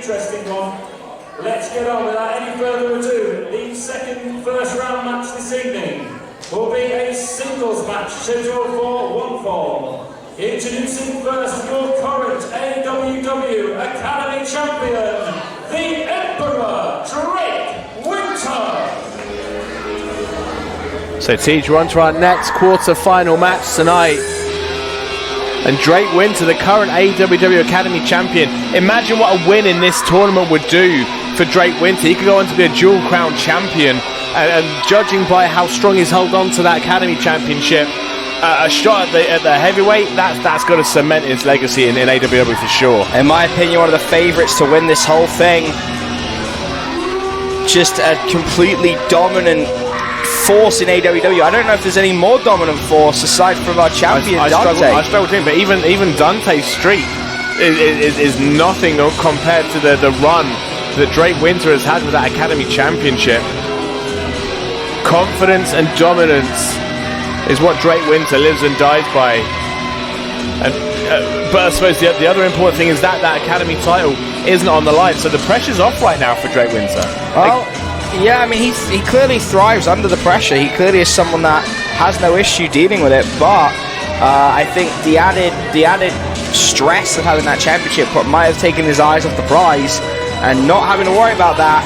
interesting one. Let's get on without any further ado. The second first round match this evening will be a singles match scheduled for one fall. Introducing first your current AWW Academy Champion, the Emperor, Drake Wynter. So Tej, we're on to our next quarter-final match tonight. And Drake Wynter, the current AWW Academy Champion. Imagine what a win in this tournament would do for Drake Wynter. He could go on to be a dual crown champion. And judging by how strong he's held on to that Academy Championship, a shot at the heavyweight, that's got to cement his legacy in AWW for sure. In my opinion, one of the favourites to win this whole thing. Just a completely dominant force in AWW. I don't know if there's any more dominant force aside from our champion, Dante. I struggled with him, but even Dante's streak is nothing compared to the run that Drake Wynter has had with that Academy Championship. Confidence and dominance is what Drake Wynter lives and dies by. But I suppose the other important thing is that Academy title isn't on the line, so the pressure's off right now for Drake Wynter. Well, yeah, I mean, he clearly thrives under the pressure. He clearly is someone that has no issue dealing with it, but I think the added stress of having that championship might have taken his eyes off the prize, and not having to worry about that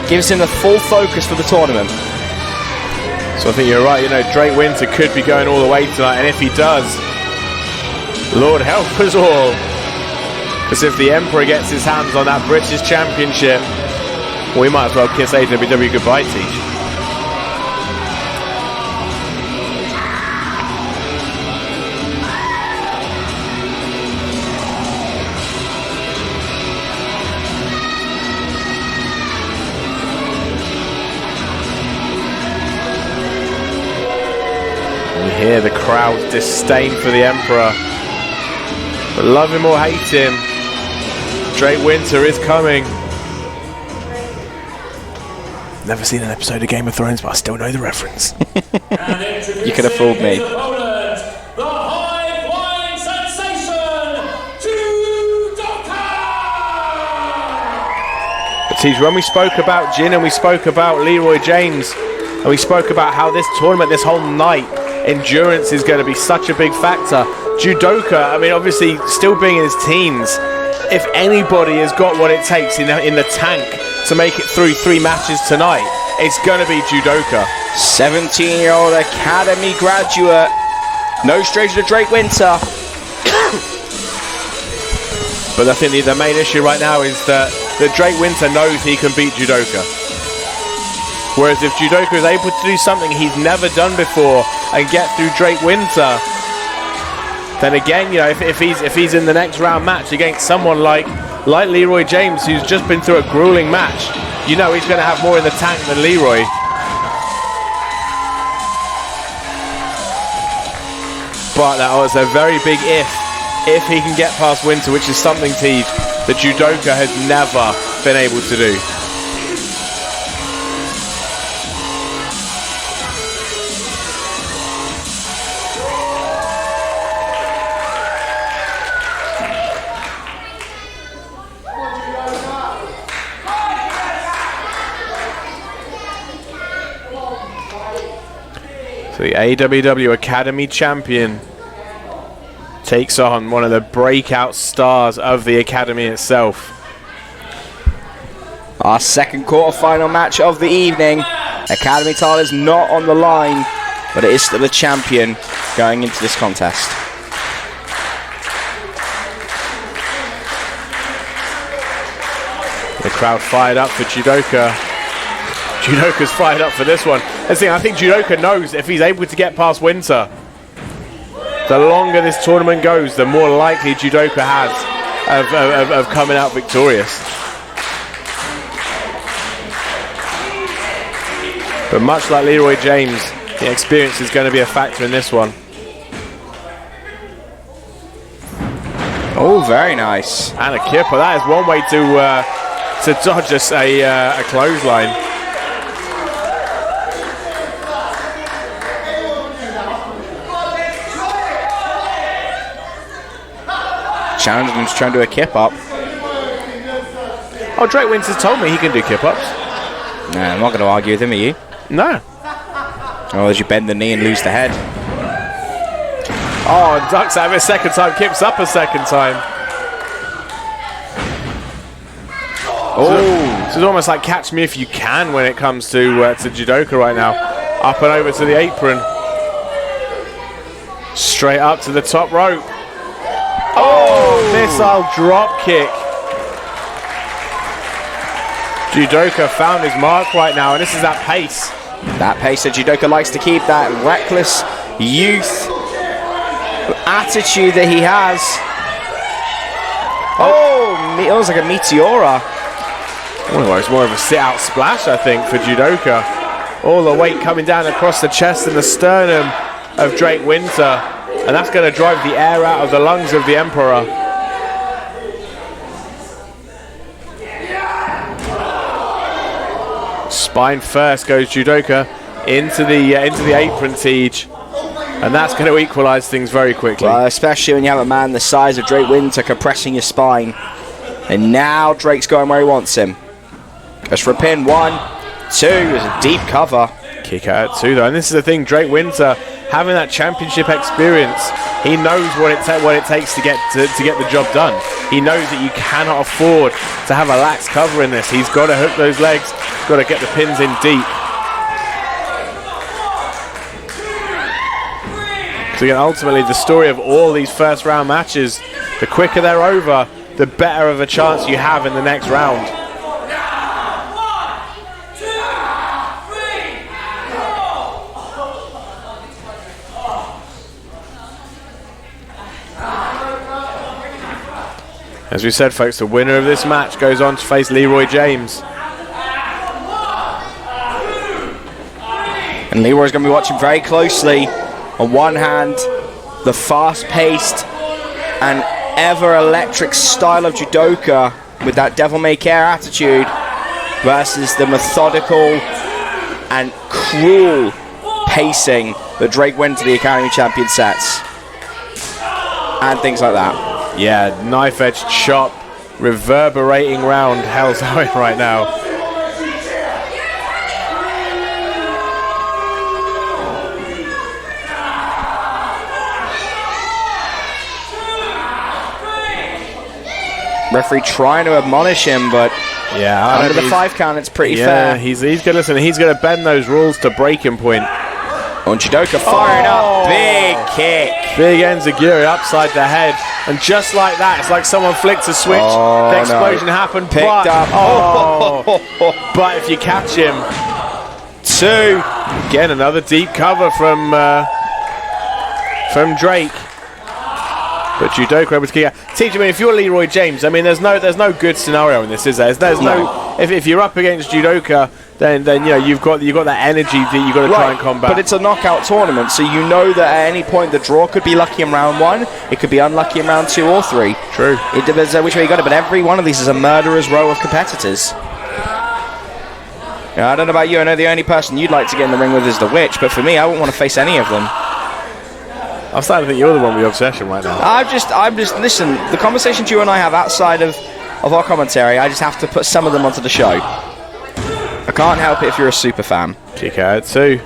gives him the full focus for the tournament. So I think you're right, Drake Wynter could be going all the way tonight, and if he does, Lord help us all. Because if the Emperor gets his hands on that British Championship, we might as well kiss AWW goodbye, Tej. You hear the crowd's disdain for the Emperor. But love him or hate him, Drake Wynter is coming. Never seen an episode of Game of Thrones, but I still know the reference. You could have fooled me. The high-flying sensation, Judoka! But Tej, when we spoke about Jin and we spoke about Leroy James, and we spoke about how this tournament, this whole night, endurance is going to be such a big factor. Judoka, I mean, obviously still being in his teens, if anybody has got what it takes in the tank to make it through 3 matches tonight, it's going to be Judoka. 17-year-old Academy graduate. No stranger to Drake Wynter. But I think the main issue right now is that Drake Wynter knows he can beat Judoka. Whereas if Judoka is able to do something he's never done before and get through Drake Wynter, then again, if he's in the next round match against someone like Leroy James, who's just been through a grueling match, he's going to have more in the tank than Leroy. But that was a very big if he can get past Wynter, which is something, Tej, that Judoka has never been able to do. So the AWW Academy Champion takes on one of the breakout stars of the Academy itself. Our second quarter-final match of the evening. Academy title is not on the line, but it is still a champion going into this contest. The crowd fired up for Judoka. Judoka's fired up for this one. I think Judoka knows if he's able to get past Wynter, the longer this tournament goes, the more likely Judoka has of coming out victorious. But much like Leroy James, the experience is going to be a factor in this one. Oh, very nice. And a kipper. That is one way to dodge a clothesline. Challenging him to try and do a kip up. Oh, Drake Winter's told me he can do kip-ups. No, I'm not going to argue with him, are you? No. Oh, as you bend the knee and lose the head. Oh, and ducks out of it a second time, kips up a second time. Oh, so it's almost like catch me if you can when it comes to Judoka right now. Up and over to the apron. Straight up to the top rope. Oh, missile drop kick. Judoka found his mark right now, and this is that pace. That pace that Judoka likes to keep, that reckless youth attitude that he has. Oh, it was like a meteora. Well, it's more of a sit-out splash, I think, for Judoka. All the weight coming down across the chest and the sternum of Drake Wynter, and that's going to drive the air out of the lungs of the Emperor. Spine first goes Judoka into the apron siege, and that's going to equalise things very quickly. Well, especially when you have a man the size of Drake Wynter compressing your spine. And now Drake's going where he wants him. Goes for a pin. 1, 2. There's a deep cover. Kick out at 2 though, and this is the thing. Drake Wynter, having that championship experience, he knows what it takes to get the job done. He knows that you cannot afford to have a lax cover in this. He's got to hook those legs, got to get the pins in deep. So again, ultimately, the story of all these first round matches, the quicker they're over, the better of a chance you have in the next round. As we said, folks, the winner of this match goes on to face Leroy James. And Leroy's going to be watching very closely. On one hand, the fast-paced and ever-electric style of Judoka with that devil-may-care attitude versus the methodical and cruel pacing that Drake Wynter, the Academy champion, sets. And things like that. Yeah, knife-edge chop, reverberating round Halesowen right now. Referee trying to admonish him, but yeah, under the 5 count, it's pretty fair. He's going to listen. He's going to bend those rules to breaking point. On Judoka firing up, big kick. Big enziguri upside the head, and just like that, it's like someone flicked a switch. The explosion happened. Picked up. But if you catch him, 2. Again, another deep cover from Drake. But Judoka able to kick out. TJ, I mean, if you're Leroy James, I mean, there's no good scenario in this, is there? There's no. If you're up against Judoka, then you know you've got that energy that you've got to try and combat. But it's a knockout tournament, so you know that at any point the draw could be lucky in round 1, it could be unlucky in round 2 or 3. True. It depends which way you got it, but every one of these is a murderer's row of competitors. Yeah, I don't know about you. I know the only person you'd like to get in the ring with is the Witch, but for me, I wouldn't want to face any of them. I'm starting to think you're the one with the obsession right now. I'm just listen, the conversations you and I have outside of our commentary, I just have to put some of them onto the show. I can't help it if you're a super fan. Kick out 2.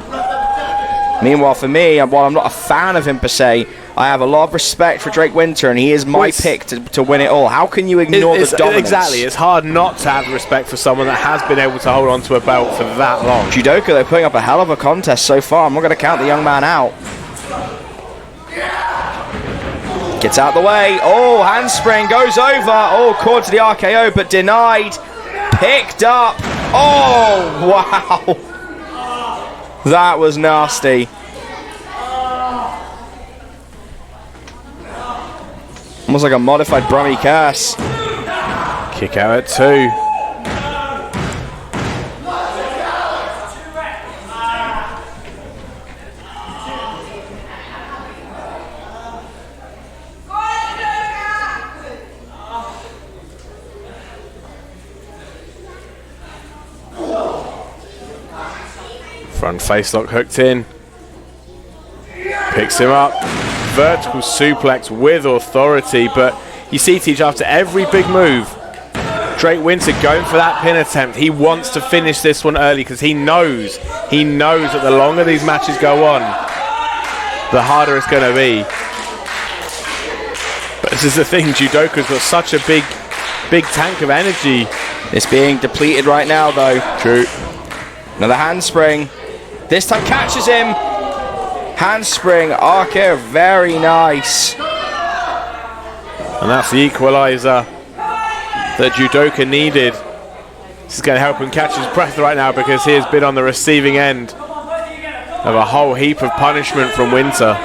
Meanwhile, for me, while I'm not a fan of him per se, I have a lot of respect for Drake Wynter, and he is my pick to win it all. How can you ignore the dominance? Exactly. It's hard not to have respect for someone that has been able to hold on to a belt for that long. Judoka, they're putting up a hell of a contest so far. I'm not going to count the young man out. Gets out the way. Oh, handspring goes over. Oh, caught to the RKO, but denied. Picked up. Oh, wow. That was nasty. Almost like a modified Brummy curse. Kick out at 2. Front facelock hooked in. Picks him up. Vertical suplex with authority, but you see, Teach, after every big move, Drake Wynter going for that pin attempt. He wants to finish this one early because he knows that the longer these matches go on, the harder it's going to be. But this is the thing, Judoka's got such a big tank of energy. It's being depleted right now, though. True. Another handspring. This time catches him. Handspring, RKO, very nice. And that's the equalizer that Judoka needed. This is going to help him catch his breath right now because he has been on the receiving end of a whole heap of punishment from Wynter.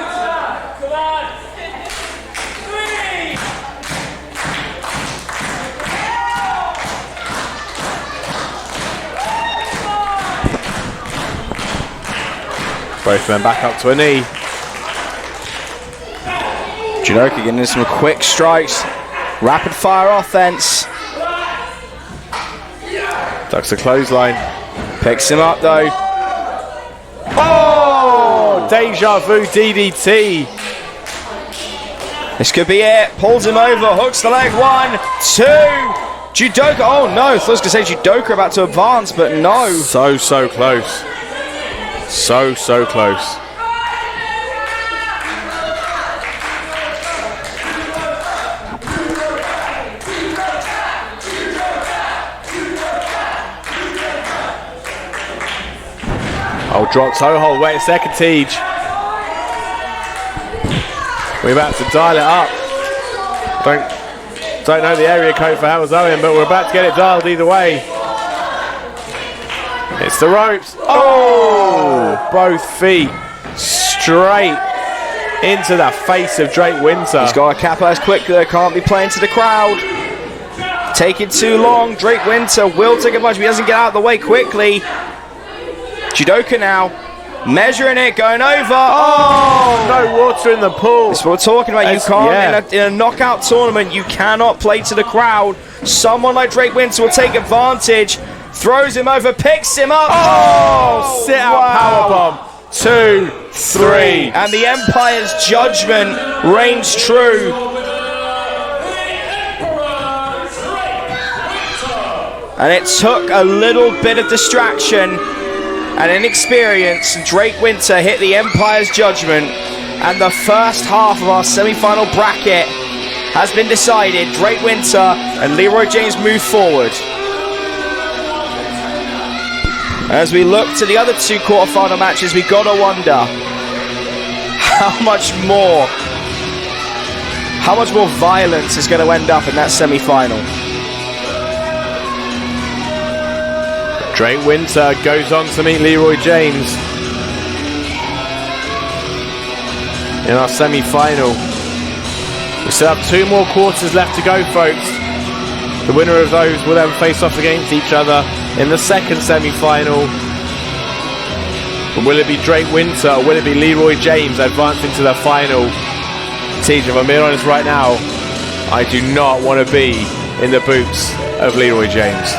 Both men back up to a knee. Judoka getting in some quick strikes. Rapid fire offense. Ducks a clothesline. Picks him up though. Oh! Deja vu DDT. This could be it. Pulls him over. Hooks the leg. 1, 2. Judoka. Oh no. I thought I was going to say Judoka about to advance, but no. So close. So close. Oh, drop toe hold. Wait a second, Tej. We're about to dial it up. Don't know the area code for Halesowen, but we're about to get it dialed either way. It's the ropes. Oh! Both feet straight into the face of Drake Wynter. He's got to capitalize quickly. They can't be playing to the crowd. Taking too long. Drake Wynter will take advantage, but he doesn't get out of the way quickly. Judoka now, measuring it, going over. Oh, no water in the pool. That's what we're talking about. You can't, in a knockout tournament, you cannot play to the crowd. Someone like Drake Wynter will take advantage, throws him over, picks him up. Oh, sit out powerbomb. 2, 3. And the Empire's judgment reigns true. And it took a little bit of distraction and inexperience. Drake Wynter hit the Empire's judgment, and the first half of our semi-final bracket has been decided. Drake Wynter and Leroy James move forward. As we look to the other 2 quarterfinal matches, we gotta wonder how much more violence is going to end up in that semi-final. Drake Wynter goes on to meet Leroy James in our semi-final. We still have 2 more quarters left to go, folks. The winner of those will then face off against each other in the second semi-final. But will it be Drake Wynter or will it be Leroy James advancing to the final? Tej, if I'm being honest right now, I do not want to be in the boots of Leroy James.